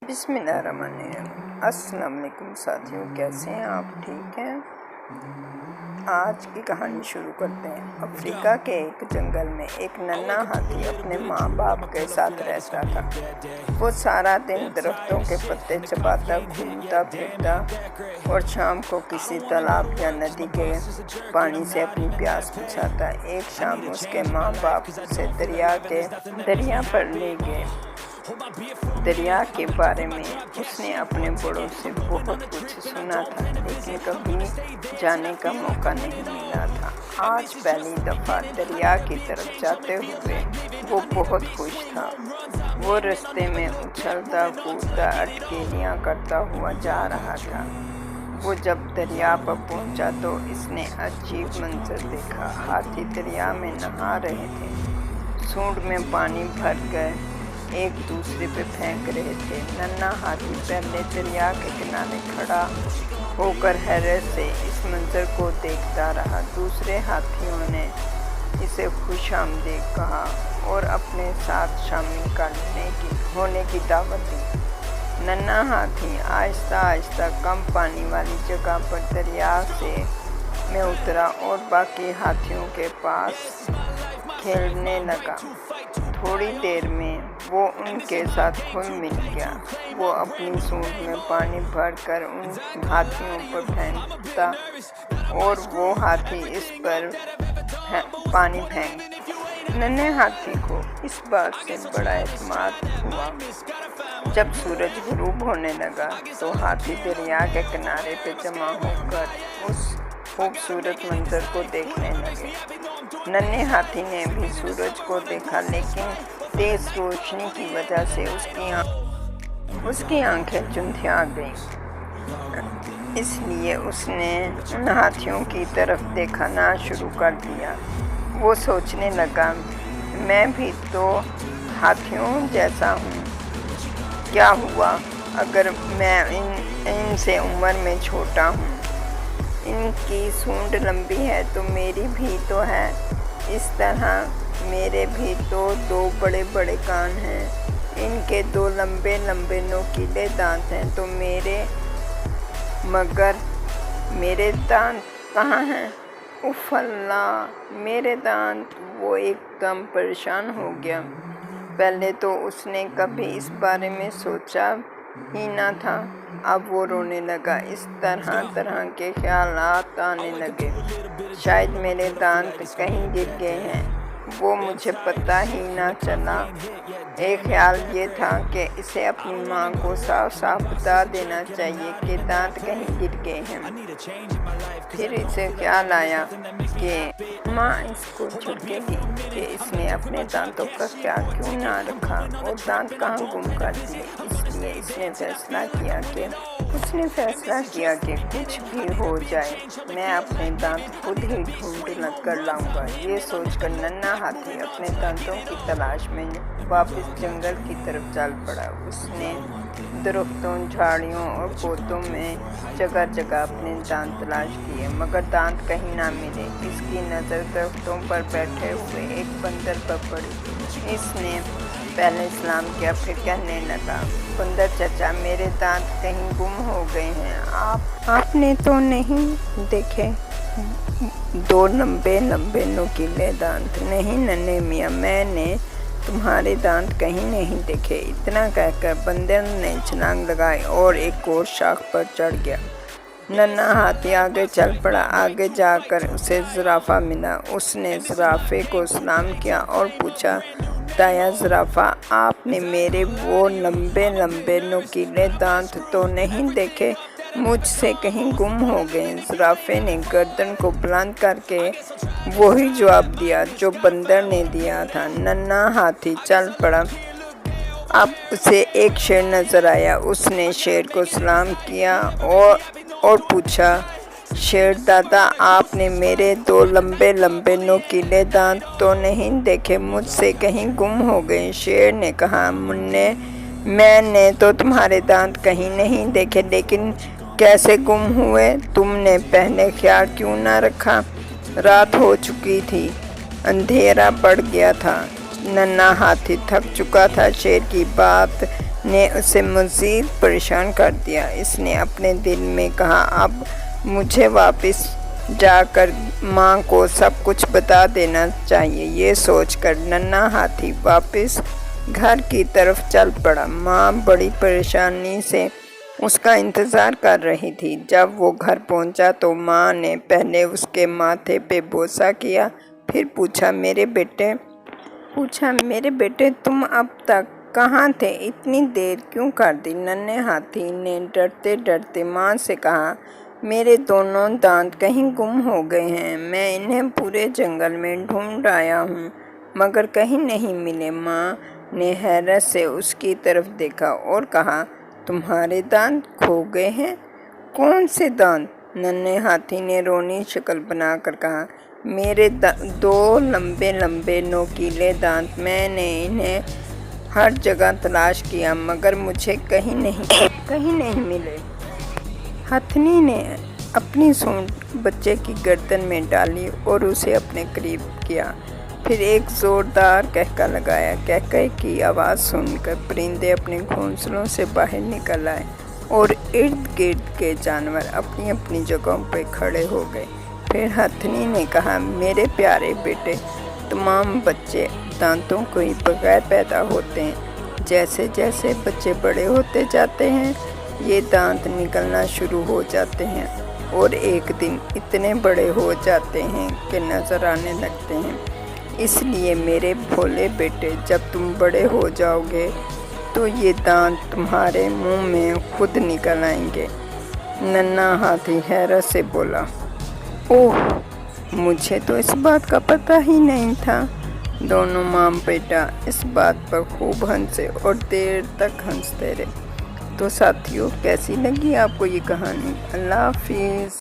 बिस्मिल्लाहिर्रहमानिर्रहीम। अस्सलाम वालेकुम साथियों, कैसे हैं आप? ठीक हैं। आज की कहानी शुरू करते हैं। अफ्रीका के एक जंगल में एक नन्हा हाथी अपने माँ बाप के साथ रहता था। वो सारा दिन दरख्तों के पत्ते चबाता, घूमता फिरता और शाम को किसी तालाब या नदी के पानी से अपनी प्यास बुझाता। एक शाम उसके माँ बाप उसे दरिया पर ले गए। दरिया के बारे में उसने अपने बड़ों से बहुत कुछ सुना था, लेकिन कभी जाने का मौका नहीं मिला था। आज पहली दफ़ा दरिया की तरफ जाते हुए वो बहुत खुश था। वो रास्ते में उछलता कूदता अटकेलियाँ करता हुआ जा रहा था। वो जब दरिया पर पहुंचा तो इसने अजीब मंजर देखा। हाथी दरिया में नहा रहे थे। सूंड में पानी भर गए एक दूसरे पे फेंक रहे थे। नन्हा हाथी पहले दरिया के किनारे खड़ा होकर हैरत से इस मंजर को देखता रहा। दूसरे हाथियों ने इसे खुशामदीद कहा और अपने साथ शामिल होने की दावत दी। नन्हा हाथी आहिस्ता आहिस्ता कम पानी वाली जगह पर दरिया में उतरा और बाकी हाथियों के पास खेलने लगा। थोड़ी देर में वो उनके साथ घुल मिल गया। वो अपनी सूंड में पानी भरकर उन हाथियों पर फेंकता और वो हाथी इस पर पानी फेंक। नन्हे हाथी को इस बात से बड़ा एतमाद हुआ। जब सूरज गुरूब होने लगा तो हाथी दरिया के किनारे पे जमा होकर उस खूबसूरत मंजर को देखने लगे। नन्हे हाथी ने भी सूरज को देखा, लेकिन तेज रोशनी की वजह से उसकी आंखें चुंधिया गईं। इसलिए उसने उन हाथियों की तरफ देखना शुरू कर दिया। वो सोचने लगा, मैं भी तो हाथियों जैसा हूँ। क्या हुआ अगर मैं इनसे उम्र में छोटा हूँ? इनकी सूंड लंबी है तो मेरी भी तो है। इस तरह मेरे भी तो दो बड़े बड़े कान हैं। इनके दो लंबे लंबे नोकीले दांत हैं तो मगर मेरे दांत कहाँ हैं? उफ़ अल्लाह, मेरे दांत! वो एकदम परेशान हो गया। पहले तो उसने कभी इस बारे में सोचा ही ना था। अब वो रोने लगा। इस तरह तरह के ख्यालात आने लगे। शायद मेरे दांत कहीं गिर गए हैं, वो मुझे पता ही ना चला। एक ख्याल ये था कि इसे अपनी माँ को साफ साफ बता देना चाहिए कि दांत कहीं गिर गए हैं। फिर इसे ख्याल आया कि माँ इसको झिड़केगी कि इसने अपने दांतों का ख्याल क्यों ना रखा और दांत कहाँ गुम कर दिए। इसलिए उसने फैसला किया कि कुछ भी हो जाए मैं अपने दांत खुद ही ढूंढ कर लाऊंगा। ये सोचकर नन्हा हाथी अपने दांतों की तलाश में वापस जंगल की तरफ चल पड़ा। उसने दरख्तों, झाड़ियों और पौधों में जगह जगह अपने दांत तलाश किए, मगर दांत कहीं ना मिले। इसकी नज़र दरख्तों पर बैठे हुए एक बंदर पर पड़ी। इसने पहले सलाम किया, फिर कहने लगा, बंदर चाचा, मेरे दांत कहीं गुम हो गए हैं। आपने तो नहीं देखे दो लंबे लंबे नुकीले दांत? नहीं नन्हे मियाँ, मैंने तुम्हारे दांत कहीं नहीं देखे। इतना कहकर बंदर ने छलांग लगाई और एक और शाख पर चढ़ गया। नन्हा हाथी आगे चल पड़ा। आगे जाकर उसे ज़राफ़ा मिला। उसने ज़राफ़े को सलाम किया और पूछा, ताया ज़राफ़ा, आपने मेरे वो लंबे लंबे नुकीले दांत तो नहीं देखे? मुझसे कहीं गुम हो गए। ज़राफ़े ने गर्दन को बुलंद करके वही जवाब दिया जो बंदर ने दिया था। नन्हा हाथी चल पड़ा। अब उसे एक शेर नज़र आया। उसने शेर को सलाम किया और पूछा, शेर दादा, आपने मेरे दो लंबे लंबे नुकीले दांत तो नहीं देखे? मुझसे कहीं गुम हो गए। शेर ने कहा, मुन्ने, मैंने तो तुम्हारे दांत कहीं नहीं देखे, लेकिन कैसे गुम हुए? तुमने पहले ख्याल क्यों ना रखा? रात हो चुकी थी, अंधेरा पड़ गया था। नन्हा हाथी थक चुका था। शेर की बात نے اسے مزید پریشان کر دیا۔ اس نے اپنے دل میں کہا اب مجھے واپس جا کر ماں کو سب کچھ بتا دینا چاہیے۔ یہ سوچ کر ننھا ہاتھی واپس گھر کی طرف چل پڑا۔ ماں بڑی پریشانی سے اس کا انتظار کر رہی تھی۔ جب وہ گھر پہنچا تو ماں نے پہلے اس کے ماتھے پہ بوسہ کیا، پھر پوچھا میرے بیٹے تم اب تک کہاں تھے؟ اتنی دیر کیوں کر دی؟ ننھے ہاتھی نے ڈرتے ڈرتے ماں سے کہا میرے دونوں دانت کہیں گم ہو گئے ہیں، میں انہیں پورے جنگل میں ڈھونڈ آیا ہوں مگر کہیں نہیں ملے۔ ماں نے حیرت سے اس کی طرف دیکھا اور کہا تمہارے دانت کھو گئے ہیں؟ کون سے دانت؟ ننھے ہاتھی نے رونی شکل بنا کر کہا میرے 2 لمبے لمبے نوکیلے دانت، میں نے انہیں ہر جگہ تلاش کیا مگر مجھے کہیں نہیں ملے۔ ہتھنی نے اپنی سونڈ بچے کی گردن میں ڈالی اور اسے اپنے قریب کیا، پھر ایک زوردار قہقہ لگایا۔ قہقہے کی آواز سن کر پرندے اپنے گھونسلوں سے باہر نکل آئے اور ارد گرد کے جانور اپنی اپنی جگہوں پہ کھڑے ہو گئے۔ پھر ہتھنی نے کہا میرے پیارے بیٹے، تمام بچے دانتوں کے بغیر پیدا ہوتے ہیں، جیسے جیسے بچے بڑے ہوتے جاتے ہیں یہ دانت نکلنا شروع ہو جاتے ہیں اور ایک دن اتنے بڑے ہو جاتے ہیں کہ نظر آنے لگتے ہیں۔ اس لیے میرے بھولے بیٹے جب تم بڑے ہو جاؤ گے تو یہ دانت تمہارے منہ میں خود نکل آئیں گے۔ ننھا ہاتھی حیرت سے بولا اوہ، مجھے تو اس بات کا پتہ ہی نہیں تھا۔ دونوں ماں بیٹا اس بات پر خوب ہنسے اور دیر تک ہنستے رہے۔ تو ساتھیوں، کیسی لگی آپ کو یہ کہانی؟ اللہ حافظ۔